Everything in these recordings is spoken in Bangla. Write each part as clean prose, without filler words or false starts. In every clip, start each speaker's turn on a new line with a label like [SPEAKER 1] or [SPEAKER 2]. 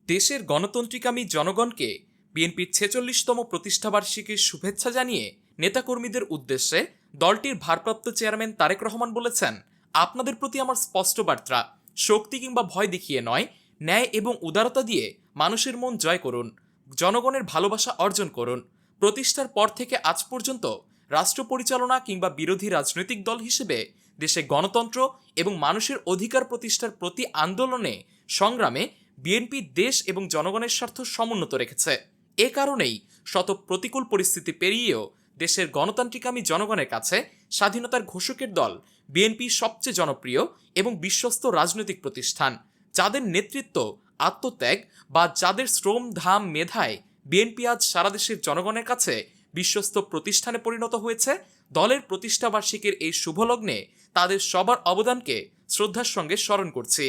[SPEAKER 1] দেশের গণতন্ত্রিকামী জনগণকে বিএনপির ৪৬তম প্রতিষ্ঠাবার্ষিকীর শুভেচ্ছা জানিয়ে নেতাকর্মীদের উদ্দেশ্যে দলটির ভারপ্রাপ্ত চেয়ারম্যান তারেক রহমান বলেছেন, আপনাদের প্রতি আমার স্পষ্ট বার্তা, শক্তি কিংবা ভয় দেখিয়ে নয়, ন্যায় এবং উদারতা দিয়ে মানুষের মন জয় করুন, জনগণের ভালোবাসা অর্জন করুন। প্রতিষ্ঠার পর থেকে আজ পর্যন্ত রাষ্ট্র পরিচালনা কিংবা বিরোধী রাজনৈতিক দল হিসেবে দেশে গণতন্ত্র এবং মানুষের অধিকার প্রতিষ্ঠার প্রতি আন্দোলনে সংগ্রামে বিএনপি দেশ এবং জনগণের স্বার্থ সমুন্নত রেখেছে। এ কারণেই শত প্রতিকূল পরিস্থিতি পেরিয়েও দেশের গণতান্ত্রিকামী জনগণের কাছে স্বাধীনতার ঘোষকের দল বিএনপি সবচেয়ে জনপ্রিয় এবং বিশ্বস্ত রাজনৈতিক প্রতিষ্ঠান, যাদের নেতৃত্ব, আত্মত্যাগ বা যাদের শ্রম ধাম মেধায় বিএনপি আজ সারা দেশের জনগণের কাছে বিশ্বস্ত প্রতিষ্ঠানে পরিণত হয়েছে। দলের প্রতিষ্ঠাবার্ষিকীর এই শুভলগ্নে তাদের সবার অবদানকে শ্রদ্ধার সঙ্গে স্মরণ করছি।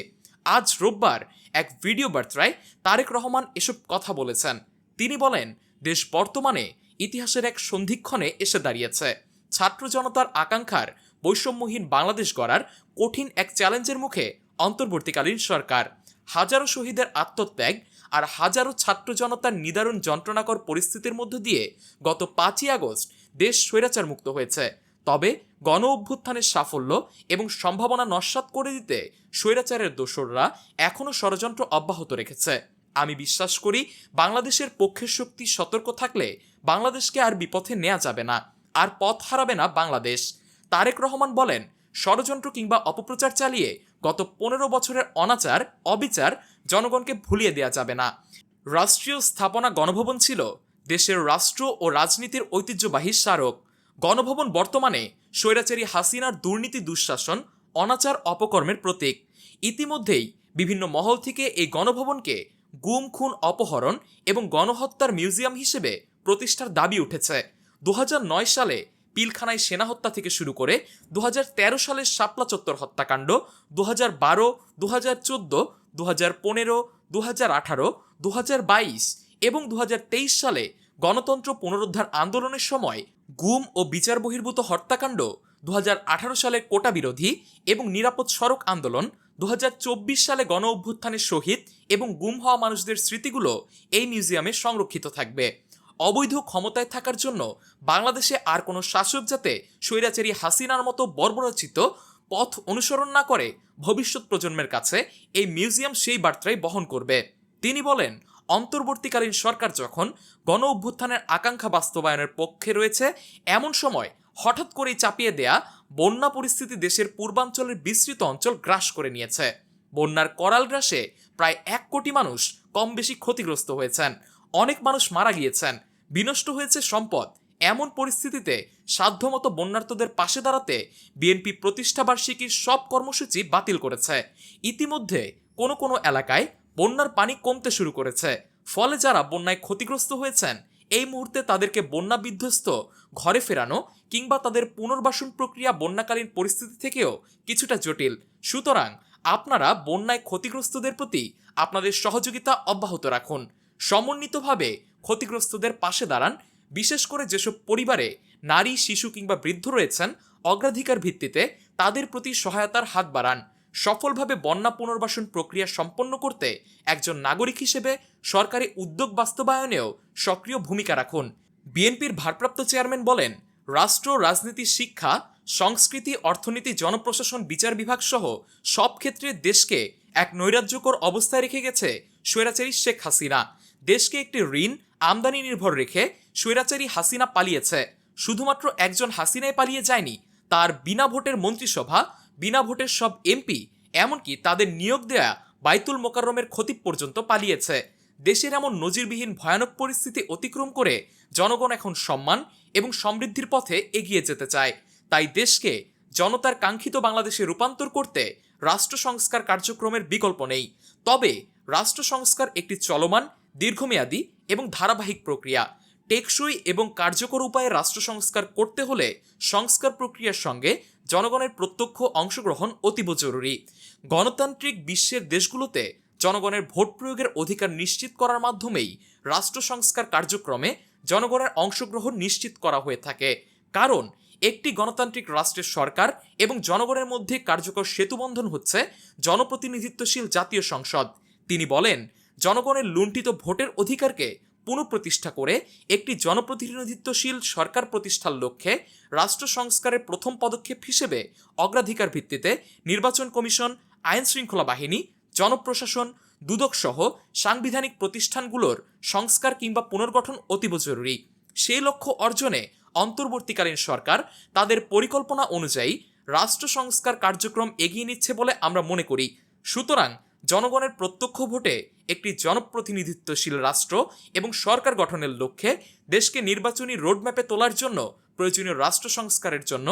[SPEAKER 1] আজ রোববার এক ভিডিও বার্তায় তারেক রহমান এসব কথা বলেছেন। তিনি বলেন, দেশ বর্তমানে ইতিহাসের এক সন্ধিক্ষণে এসে দাঁড়িয়েছে। ছাত্র জনতার আকাঙ্ক্ষার বৈষম্যহীন বাংলাদেশ গড়ার কঠিন এক চ্যালেঞ্জের মুখে অন্তর্বর্তীকালীন সরকার। হাজারো শহীদের আত্মত্যাগ আর হাজারো ছাত্র জনতার নিদারুণ যন্ত্রণাকর পরিস্থিতির মধ্য দিয়ে গত ৫ই আগস্ট দেশ স্বৈরাচার মুক্ত হয়েছে। তবে গণ অভ্যুত্থানের সাফল্য এবং সম্ভাবনা নস্যাৎ করে দিতে স্বৈরাচারের দোসররা এখনও ষড়যন্ত্র অব্যাহত রেখেছে। আমি বিশ্বাস করি, বাংলাদেশের পক্ষের শক্তি সতর্ক থাকলে বাংলাদেশকে আর বিপথে নেওয়া যাবে না, আর পথ হারাবে না বাংলাদেশ। তারেক রহমান বলেন, ষড়যন্ত্র কিংবা অপপ্রচার চালিয়ে গত ১৫ বছরের অনাচার অবিচার জনগণকে ভুলিয়ে দেওয়া যাবে না। রাষ্ট্রীয় স্থাপনা গণভবন ছিল দেশের রাষ্ট্র ও রাজনীতির ঐতিহ্যবাহী স্মারক। গণভবন বর্তমানে স্বৈরাচারী হাসিনার দুর্নীতি, দুঃশাসন, অনাচার, অপকর্মের প্রতীক। ইতিমধ্যেই বিভিন্ন মহল থেকে এই গণভবনকে গুম, খুন, অপহরণ এবং গণহত্যার মিউজিয়াম হিসেবে প্রতিষ্ঠার দাবি উঠেছে। ২০০৯ সালে পিলখানায় সেনা হত্যা থেকে শুরু করে ২০১৩ সালের শাপলা চত্বর হত্যাকাণ্ড, ২০১২, ২০১৪, ২০১৫, ২০১৮, ২০২২ এবং ২০২৩ সালে গণতন্ত্র পুনরুদ্ধার আন্দোলনের সময় গুম ও বিচার বহির্ভূত হত্যাকাণ্ড, ২০১৮ সালে কোটা বিরোধী এবং নিরাপদ সড়ক আন্দোলন, ২০২৪ সালে গণ অভ্যুত্থানের শহীদ এবং গুম হওয়া মানুষদের স্মৃতিগুলো এই মিউজিয়ামে সংরক্ষিত থাকবে। অবৈধ ক্ষমতায় থাকার জন্য বাংলাদেশে আর কোনো শাসক যাতে স্বৈরাচারী হাসিনার মতো বর্বরচিত পথ অনুসরণ না করে, ভবিষ্যৎ প্রজন্মের কাছে এই মিউজিয়াম সেই বার্তাই বহন করবে। তিনি বলেন, অন্তর্বর্তীকালীন সরকার যখন গণ অভ্যুত্থানের আকাঙ্ক্ষা বাস্তবায়নের পক্ষে রয়েছে, এমন সময় হঠাৎ করেই চাপিয়ে দেয়া বন্যা পরিস্থিতি দেশের পূর্বাঞ্চলের বিস্তৃত অঞ্চল গ্রাস করে নিয়েছে। বন্যার করাল গ্রাসে প্রায় ১ কোটি মানুষ কম বেশি ক্ষতিগ্রস্ত হয়েছেন, অনেক মানুষ মারা গিয়েছেন, বিনষ্ট হয়েছে সম্পদ। এমন পরিস্থিতিতে সাধ্যমতো বন্যার্তদের পাশে দাঁড়াতে বিএনপি প্রতিষ্ঠাবার্ষিকীর সব কর্মসূচি বাতিল করেছে। ইতিমধ্যে কোনো কোনো এলাকায় বন্যার পানি কমতে শুরু করেছে, ফলে যারা বন্যায় ক্ষতিগ্রস্ত হয়েছেন এই মুহূর্তে তাদেরকে বন্যা বিধ্বস্ত ঘরে ফেরানো কিংবা তাদের পুনর্বাসন প্রক্রিয়া বন্যাকালীন পরিস্থিতি থেকেও কিছুটা জটিল। সুতরাং আপনারা বন্যায় ক্ষতিগ্রস্তদের প্রতি আপনাদের সহযোগিতা অব্যাহত রাখুন, সমন্বিতভাবে ক্ষতিগ্রস্তদের পাশে দাঁড়ান। বিশেষ করে যেসব পরিবারে নারী, শিশু কিংবা বৃদ্ধ রয়েছেন, অগ্রাধিকার ভিত্তিতে তাদের প্রতি সহায়তার হাত বাড়ান। সফলভাবে বন্যা পুনর্বাসন প্রক্রিয়া সম্পন্ন করতে একজন নাগরিক হিসেবে সরকারি উদ্যোগ বাস্তবায়নেও সক্রিয় ভূমিকা রাখুন। বিএনপির ভারপ্রাপ্ত চেয়ারম্যান বলেন, রাষ্ট্র, রাজনীতি, শিক্ষা, সংস্কৃতি, অর্থনীতি, জনপ্রশাসন, বিচার বিভাগ সহ সব ক্ষেত্রে দেশকে এক নৈরাজ্যকর অবস্থায় রেখে গেছে স্বৈরাচারী শেখ হাসিনা। দেশকে একটি ঋণ আমদানি নির্ভর রেখে স্বৈরাচারী হাসিনা পালিয়েছে। শুধুমাত্র একজন হাসিনাই পালিয়ে যায়নি, তার বিনা ভোটের মন্ত্রিসভা, বিনা ভোটের সব এমপি, এমনকি তাদের নিয়োগ দেয়া বাইতুল মোকাররমের খতিব পর্যন্ত পালিয়েছে। দেশের এমন নজিরবিহীন ভয়ানক পরিস্থিতি অতিক্রম করে জনগণ এখন সম্মান এবং সমৃদ্ধির পথে এগিয়ে যেতে চায়। তাই দেশকে জনতার কাঙ্ক্ষিত বাংলাদেশে রূপান্তর করতে রাষ্ট্র সংস্কার কার্যক্রমের বিকল্প নেই। তবে রাষ্ট্র সংস্কার একটি চলমান, দীর্ঘমেয়াদী এবং ধারাবাহিক প্রক্রিয়া। টেকসই এবং কার্যকর উপায়ে রাষ্ট্র সংস্কার করতে হলে সংস্কার প্রক্রিয়ার সঙ্গে জনগণের প্রত্যক্ষ অংশগ্রহণ অতীব জরুরি। গণতান্ত্রিক বিশ্বের দেশগুলোতে জনগণের ভোট প্রয়োগের অধিকার নিশ্চিত করার মাধ্যমেই রাষ্ট্র সংস্কার কার্যক্রমে জনগণের অংশগ্রহণ নিশ্চিত করা হয়ে থাকে। কারণ একটি গণতান্ত্রিক রাষ্ট্রের সরকার এবং জনগণের মধ্যে কার্যকর সেতুবন্ধন হচ্ছে জনপ্রতিনিধিত্বশীল জাতীয় সংসদ। তিনি বলেন, জনগণের লুণ্ঠিত ভোটের অধিকারকে পুনঃপ্রতিষ্ঠা করে একটি জনপ্রতিনিধিত্বশীল সরকার প্রতিষ্ঠার লক্ষ্যে রাষ্ট্র সংস্কারের প্রথম পদক্ষেপ হিসেবে অগ্রাধিকার ভিত্তিতে নির্বাচন কমিশন, আইন শৃঙ্খলা বাহিনী, জনপ্রশাসন, দুদক সহ সাংবিধানিক প্রতিষ্ঠানগুলোর সংস্কার কিংবা পুনর্গঠন অতীব জরুরি। সেই লক্ষ্য অর্জনে অন্তর্বর্তীকালীন সরকার তাদের পরিকল্পনা অনুযায়ী রাষ্ট্র সংস্কার কার্যক্রম এগিয়ে নিচ্ছে বলে আমরা মনে করি। সুতরাং জনগণের প্রত্যক্ষ ভোটে একটি জনপ্রতিনিধিত্বশীল রাষ্ট্র এবং সরকার গঠনের লক্ষ্যে দেশকে নির্বাচনী রোডম্যাপে তোলার জন্য প্রয়োজনীয় রাষ্ট্র সংস্কারের জন্য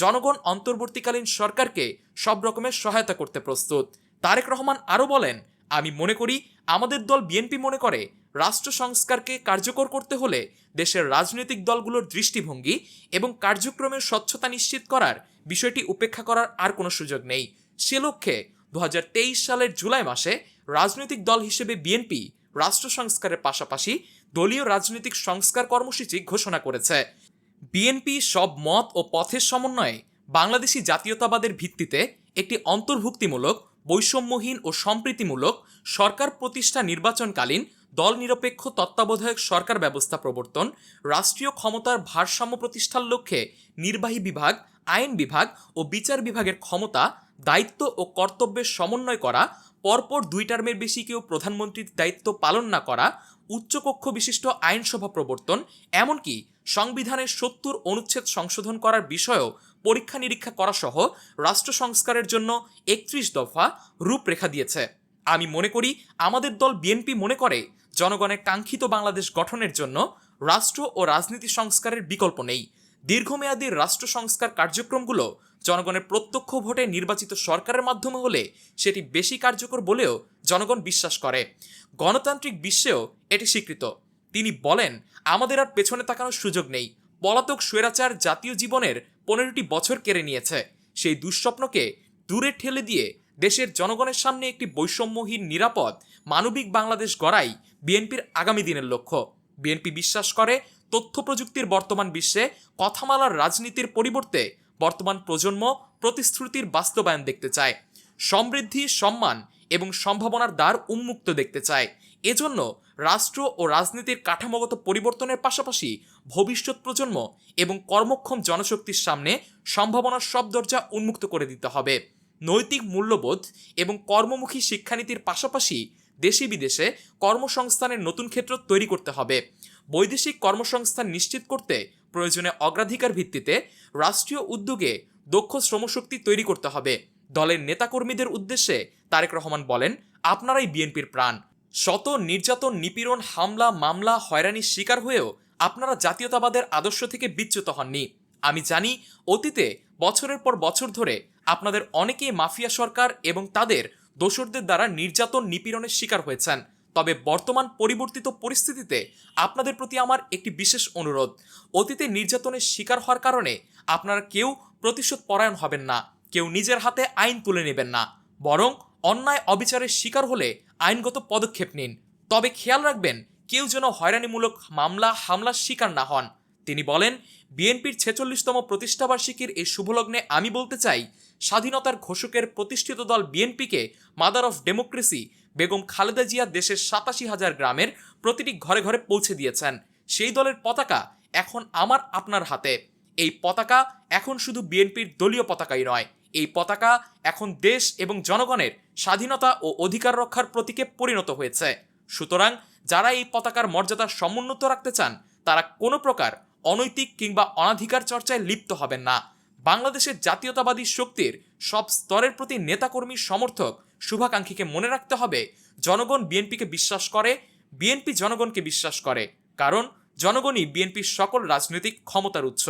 [SPEAKER 1] জনগণ অন্তর্বর্তীকালীন সরকারকে সব রকমের সহায়তা করতে প্রস্তুত। তারেক রহমান আরও বলেন, আমি মনে করি আমাদের দল বিএনপি মনে করে রাষ্ট্র সংস্কারকে কার্যকর করতে হলে দেশের রাজনৈতিক দলগুলোর দৃষ্টিভঙ্গি এবং কার্যক্রমের স্বচ্ছতা নিশ্চিত করার বিষয়টি উপেক্ষা করার আর কোনো সুযোগ নেই। সে লক্ষ্যে 2023 সালের জুলাই মাসে রাজনৈতিক দল হিসেবে বিএনপি রাষ্ট্র সংস্কারের পাশাপাশি দলীয় রাজনৈতিক সংস্কার কর্মসূচি ঘোষণা করেছে। বিএনপি সব মত ও পথের সমন্বয়ে বাংলাদেশি জাতীয়তাবাদের ভিত্তিতে একটি অন্তর্ভুক্তিমূলক, বৈষম্যহীন ও সম্প্রীতিমূলক সরকার প্রতিষ্ঠা নির্বাচনকালীন দল নিরপেক্ষ তত্ত্বাবধায়ক সরকার ব্যবস্থা প্রবর্তন, রাষ্ট্রীয় ক্ষমতার ভারসাম্য প্রতিষ্ঠার লক্ষ্যে নির্বাহী বিভাগ, আইন বিভাগ ও বিচার বিভাগের ক্ষমতা, দায়িত্ব ও কর্তব্যের সমন্বয় করা, পরপর 2 টার্মের বেশি কেউ প্রধানমন্ত্রীর দায়িত্ব পালন না করা, উচ্চকক্ষ বিশিষ্ট আইনসভা প্রবর্তন, এমনকি সংবিধানের 70 অনুচ্ছেদ সংশোধন করার বিষয়েও পরীক্ষা নিরীক্ষা করা সহ রাষ্ট্র সংস্কারের জন্য 31 দফা রূপরেখা দিয়েছে। আমি মনে করি আমাদের দল বিএনপি মনে করে জনগণের কাঙ্ক্ষিত বাংলাদেশ গঠনের জন্য রাষ্ট্র ও রাজনীতি সংস্কারের বিকল্প নেই। দীর্ঘমেয়াদী রাষ্ট্র সংস্কার কার্যক্রমগুলো জনগণের প্রত্যক্ষ ভোটে নির্বাচিত সরকারের মাধ্যমে হলে সেটি বেশি কার্যকর বলেও জনগণ বিশ্বাস করে। গণতান্ত্রিক বিশ্বেও এটি স্বীকৃত। তিনি বলেন, আমাদের আর পেছনে তাকানোর সুযোগ নেই। পলাতক স্বৈরাচার জাতীয় জীবনের 15টি বছর কেড়ে নিয়েছে। সেই দুঃস্বপ্নকে দূরে ঠেলে দিয়ে দেশের জনগণের সামনে একটি বৈষম্যহীন, নিরাপদ, মানবিক বাংলাদেশ গড়াই বিএনপির আগামী দিনের লক্ষ্য। বিএনপি বিশ্বাস করে তথ্য প্রযুক্তির বর্তমান বিশ্বে কথামালার রাজনীতির পরিবর্তে বর্তমান প্রজন্ম প্রতিশ্রুতির বাস্তবায়ন দেখতে চায়, সমৃদ্ধি, সম্মান এবং সম্ভাবনার দ্বার উন্মুক্ত দেখতে চায়। এজন্য রাষ্ট্র ও রাজনীতির কাঠামোগত পরিবর্তনের পাশাপাশি ভবিষ্যৎ প্রজন্ম এবং কর্মক্ষম জনশক্তির সামনে সম্ভাবনার সব দরজা উন্মুক্ত করে দিতে হবে। নৈতিক মূল্যবোধ এবং কর্মমুখী শিক্ষানীতির পাশাপাশি দেশে বিদেশে কর্মসংস্থানের নতুন ক্ষেত্র তৈরি করতে হবে। বৈদেশিক কর্মসংস্থান নিশ্চিত করতে প্রয়োজনে অগ্রাধিকার ভিত্তিতে রাষ্ট্রীয় উদ্যোগে দক্ষ শ্রমশক্তি তৈরি করতে হবে। দলের নেতাকর্মীদের উদ্দেশ্যে তারেক রহমান বলেন, আপনারাই বিএনপির প্রাণ। শত নির্যাতন, নিপীড়ন, হামলা, মামলা, হয়রানির শিকার হয়েও আপনারা জাতীয়তাবাদের আদর্শ থেকে বিচ্যুত হননি। আমি জানি অতীতে বছরের পর বছর ধরে আপনাদের অনেকেই মাফিয়া সরকার এবং তাদের দোসরদের দ্বারা নির্যাতন, নিপীড়নের শিকার হয়েছেন। তবে বর্তমান পরিবর্তিত পরিস্থিতিতে আপনাদের প্রতি আমার একটি বিশেষ অনুরোধ, অতীতে নির্যাতনের শিকার হওয়ার কারণে আপনারা কেউ প্রতিশোধ পরায়ণ হবেন না, কেউ নিজের হাতে আইন তুলে নেবেন না, বরং অন্যায় অবিচারের শিকার হলে আইনগত পদক্ষেপ নিন। তবে খেয়াল রাখবেন কেউ যেন হয়রানিমূলক মামলা, হামলার শিকার না হন। তিনি বলেন, বিএনপির 46তম প্রতিষ্ঠাবার্ষিকীর এই শুভলগ্নে আমি বলতে চাই, স্বাধীনতার ঘোষকের প্রতিষ্ঠিত দল বিএনপিকে mother of democracy Begum Khaleda Zia দেশের 87,000 গ্রামের প্রতিটি ঘরে ঘরে পৌঁছে দিয়েছেন। সেই দলের পতাকা এখন আমার আপনার হাতে। এই পতাকা এখন শুধু বিএনপির দলীয় পতাকাই নয়, এই পতাকা এখন দেশ এবং জনগণের স্বাধীনতা ও অধিকার রক্ষার প্রতীকে পরিণত হয়েছে। সুতরাং যারা এই পতাকার মর্যাদা সমুন্নত রাখতে চান তারা কোনো প্রকার অনৈতিক কিংবা অনাধিকার চর্চায় লিপ্ত হবেন না। বাংলাদেশের জাতীয়তাবাদী শক্তির সব স্তরের প্রতি নেতাকর্মী, সমর্থক, শুভাকাঙ্ক্ষীকে মনে রাখতে হবে, জনগণ বিএনপিকে বিশ্বাস করে, বিএনপি জনগণকে বিশ্বাস করে, কারণ জনগণই বিএনপির সকল রাজনৈতিক ক্ষমতার উৎস।